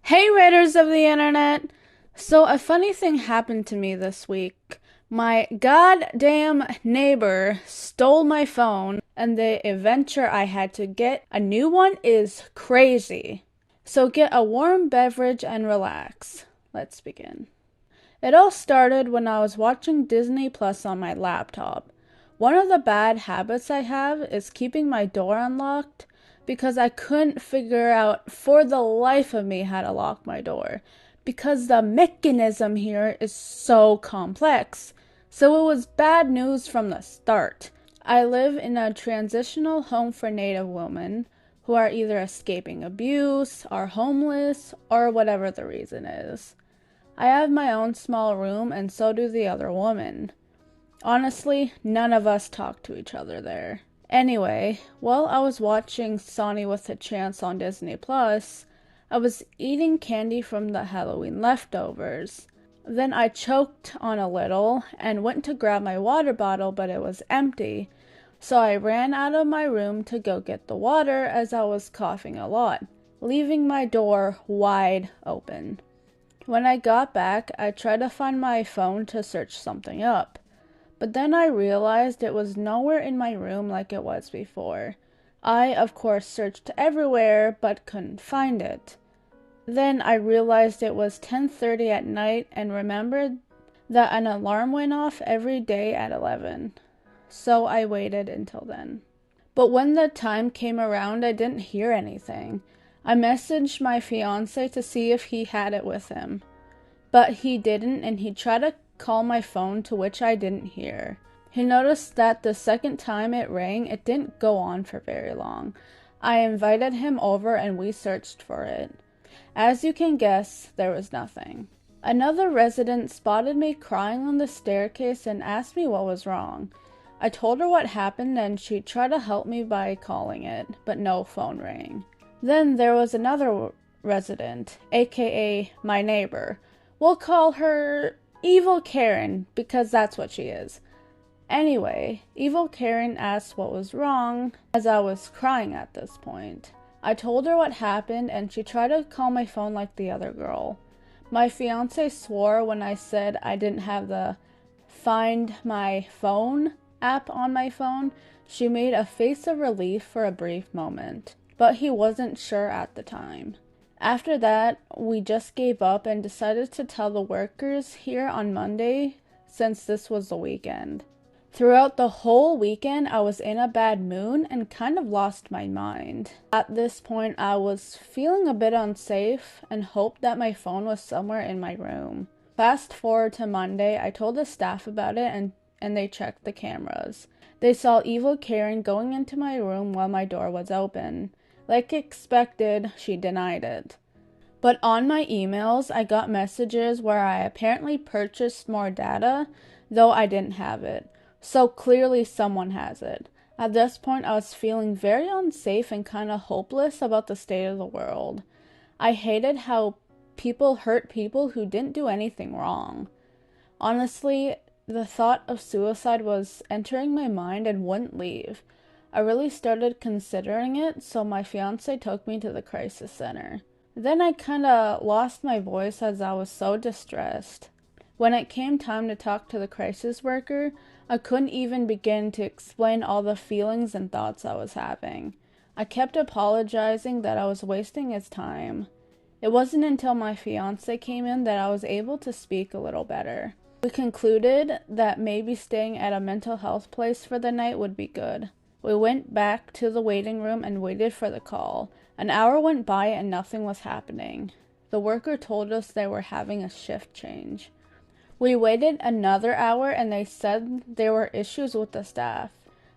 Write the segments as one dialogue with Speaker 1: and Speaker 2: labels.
Speaker 1: Hey, Raiders of the Internet! So, a funny thing happened to me this week. My goddamn neighbor stole my phone, and the adventure I had to get a new one is crazy. So, get a warm beverage and relax. Let's begin. It all started when I was watching Disney Plus on my laptop. One of the bad habits I have is keeping my door unlocked because I couldn't figure out for the life of me how to lock my door because the mechanism here is so complex. So it was bad news from the start. I live in a transitional home for Native women who are either escaping abuse, are homeless, or whatever the reason is. I have my own small room, and so do the other women. Honestly, none of us talk to each other there. Anyway, while I was watching Sonny with a Chance on Disney Plus, I was eating candy from the Halloween leftovers. Then I choked on a little and went to grab my water bottle, but it was empty. So I ran out of my room to go get the water as I was coughing a lot, leaving my door wide open. When I got back, I tried to find my phone to search something up. But then I realized it was nowhere in my room like it was before. I, of course, searched everywhere but couldn't find it. Then I realized it was 10:30 at night and remembered that an alarm went off every day at 11. So I waited until then. But when the time came around, I didn't hear anything. I messaged my fiance to see if he had it with him. But he didn't, and he tried to call my phone, to which I didn't hear. He noticed that the second time it rang, it didn't go on for very long. I invited him over and we searched for it. As you can guess, there was nothing. Another resident spotted me crying on the staircase and asked me what was wrong. I told her what happened and she tried to help me by calling it, but no phone rang. Then there was another resident, aka my neighbor. We'll call her Evil Karen because that's what she is. Anyway, Evil Karen asked what was wrong as I was crying at this point. I told her what happened and she tried to call my phone like the other girl. My fiance swore when I said I didn't have the Find My Phone app on my phone. She made a face of relief for a brief moment, but he wasn't sure at the time. After that, we just gave up and decided to tell the workers here on Monday since this was the weekend. Throughout the whole weekend, I was in a bad mood and kind of lost my mind. At this point, I was feeling a bit unsafe and hoped that my phone was somewhere in my room. Fast forward to Monday, I told the staff about it and they checked the cameras. They saw Evil Karen going into my room while my door was open. Like expected, she denied it. But on my emails, I got messages where I apparently purchased more data, though I didn't have it. So clearly someone has it. At this point, I was feeling very unsafe and kind of hopeless about the state of the world. I hated how people hurt people who didn't do anything wrong. Honestly, the thought of suicide was entering my mind and wouldn't leave. I really started considering it, so my fiance took me to the crisis center. Then I kinda lost my voice as I was so distressed. When it came time to talk to the crisis worker, I couldn't even begin to explain all the feelings and thoughts I was having. I kept apologizing that I was wasting his time. It wasn't until my fiance came in that I was able to speak a little better. We concluded that maybe staying at a mental health place for the night would be good. We went back to the waiting room and waited for the call. An hour went by and nothing was happening. The worker told us they were having a shift change. We waited another hour and they said there were issues with the staff,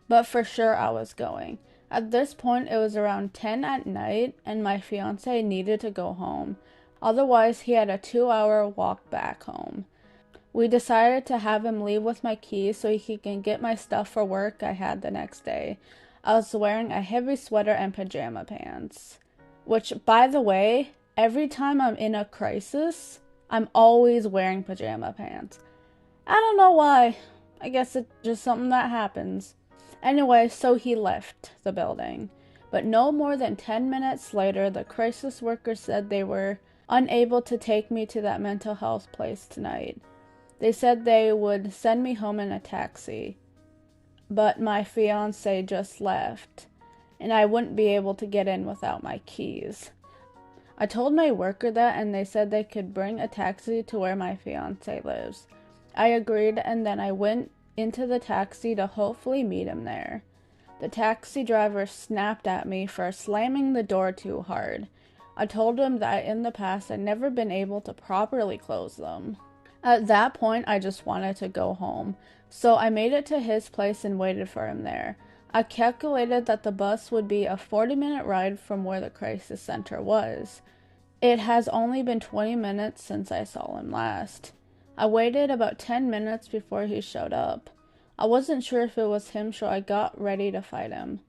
Speaker 1: but for sure I was going. At this point, it was around 10 at night and my fiance needed to go home. Otherwise, he had a 2-hour walk back home. We decided to have him leave with my keys so he can get my stuff for work I had the next day. I was wearing a heavy sweater and pajama pants. Which, by the way, every time I'm in a crisis, I'm always wearing pajama pants. I don't know why. I guess it's just something that happens. Anyway, so he left the building. But no more than 10 minutes later, the crisis worker said they were unable to take me to that mental health place tonight. They said they would send me home in a taxi, but my fiance just left, and I wouldn't be able to get in without my keys. I told my worker that, and they said they could bring a taxi to where my fiance lives. I agreed, and then I went into the taxi to hopefully meet him there. The taxi driver snapped at me for slamming the door too hard. I told him that in the past I'd never been able to properly close them. At that point, I just wanted to go home, so I made it to his place and waited for him there. I calculated that the bus would be a 40-minute ride from where the crisis center was. It has only been 20 minutes since I saw him last. I waited about 10 minutes before he showed up. I wasn't sure if it was him, so I got ready to fight him.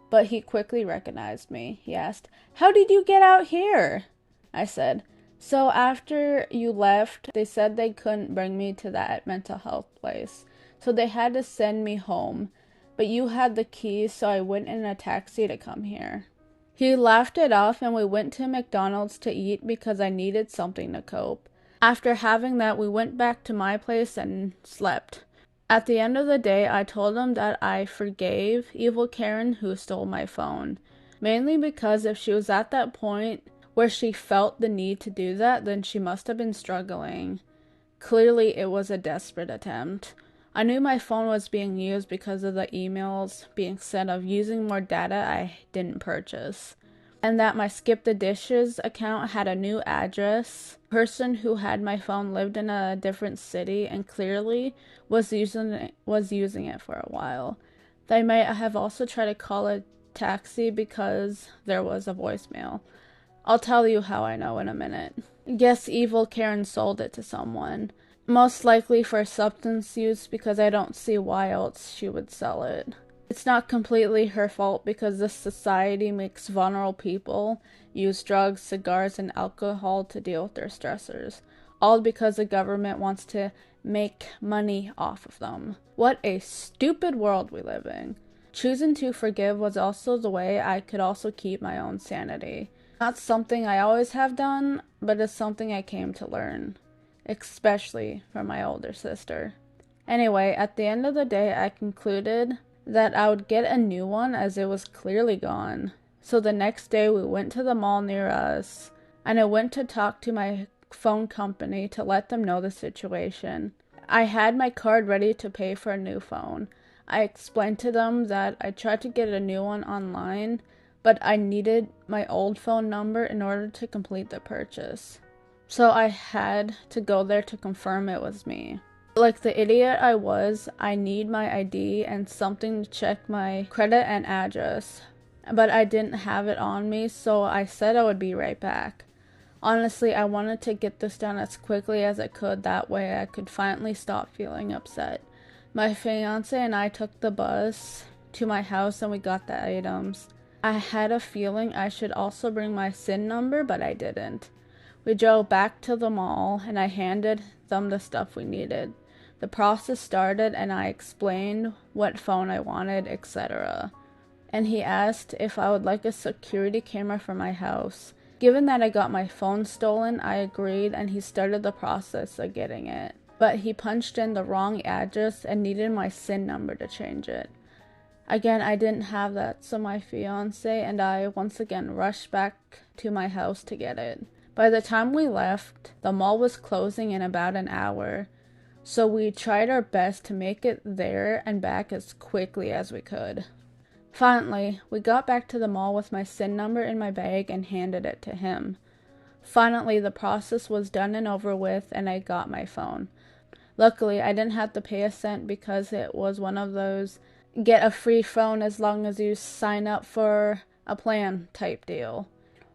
Speaker 1: But he quickly recognized me. He asked, "How did you get out here?" I said, "So after you left, they said they couldn't bring me to that mental health place, so they had to send me home. But you had the keys, so I went in a taxi to come here." He laughed it off, and we went to McDonald's to eat because I needed something to cope. After having that, we went back to my place and slept. At the end of the day, I told him that I forgave evil Karen who stole my phone, mainly because if she was at that point where she felt the need to do that, then she must have been struggling. Clearly, it was a desperate attempt. I knew my phone was being used because of the emails being sent of using more data I didn't purchase, and that my Skip the Dishes account had a new address. The person who had my phone lived in a different city and clearly was using it for a while. They might have also tried to call a taxi because there was a voicemail. I'll tell you how I know in a minute. Guess evil Karen sold it to someone. Most likely for substance use, because I don't see why else she would sell it. It's not completely her fault because this society makes vulnerable people use drugs, cigars, and alcohol to deal with their stressors, all because the government wants to make money off of them. What a stupid world we live in. Choosing to forgive was also the way I could also keep my own sanity. Not something I always have done, but it's something I came to learn, especially from my older sister. Anyway, at the end of the day, I concluded that I would get a new one as it was clearly gone. So the next day we went to the mall near us, and I went to talk to my phone company to let them know the situation. I had my card ready to pay for a new phone. I explained to them that I tried to get a new one online, but I needed my old phone number in order to complete the purchase. So I had to go there to confirm it was me. Like the idiot I was, I need my ID and something to check my credit and address, but I didn't have it on me, so I said I would be right back. Honestly, I wanted to get this done as quickly as I could, that way I could finally stop feeling upset. My fiance and I took the bus to my house and we got the items. I had a feeling I should also bring my SIN number, but I didn't. We drove back to the mall and I handed them the stuff we needed. The process started and I explained what phone I wanted, etc. And he asked if I would like a security camera for my house. Given that I got my phone stolen, I agreed and he started the process of getting it. But he punched in the wrong address and needed my SIN number to change it. Again, I didn't have that, so my fiance and I once again rushed back to my house to get it. By the time we left, the mall was closing in about an hour, so we tried our best to make it there and back as quickly as we could. Finally, we got back to the mall with my SIN number in my bag and handed it to him. Finally, the process was done and over with, and I got my phone. Luckily, I didn't have to pay a cent because it was one of those get a free phone as long as you sign up for a plan type deal.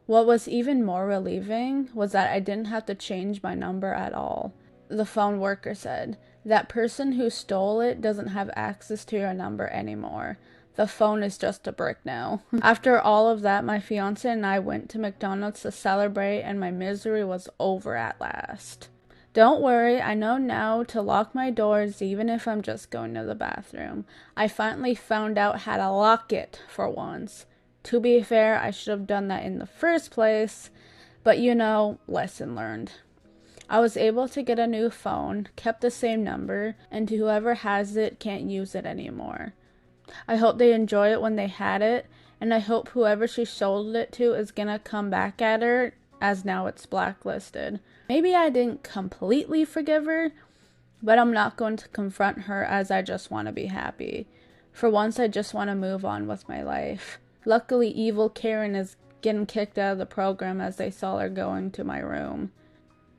Speaker 1: What was even more relieving was that I didn't have to change my number at all. The phone worker said, "That person who stole it doesn't have access to your number anymore. The phone is just a brick now." After all of that, my fiance and I went to McDonald's to celebrate and my misery was over at last. Don't worry, I know now to lock my doors even if I'm just going to the bathroom. I finally found out how to lock it for once. To be fair, I should have done that in the first place, But lesson learned. I was able to get a new phone, kept the same number, and whoever has it can't use it anymore. I hope they enjoy it when they had it, and I hope whoever she sold it to is gonna come back at her, as now it's blacklisted. Maybe I didn't completely forgive her, but I'm not going to confront her as I just want to be happy. For once, I just want to move on with my life. Luckily, evil Karen is getting kicked out of the program as they saw her going to my room.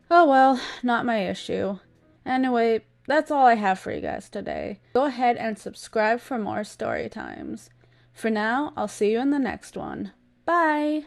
Speaker 1: Oh well, not my issue. Anyway, that's all I have for you guys today. Go ahead and subscribe for more story times. For now, I'll see you in the next one. Bye!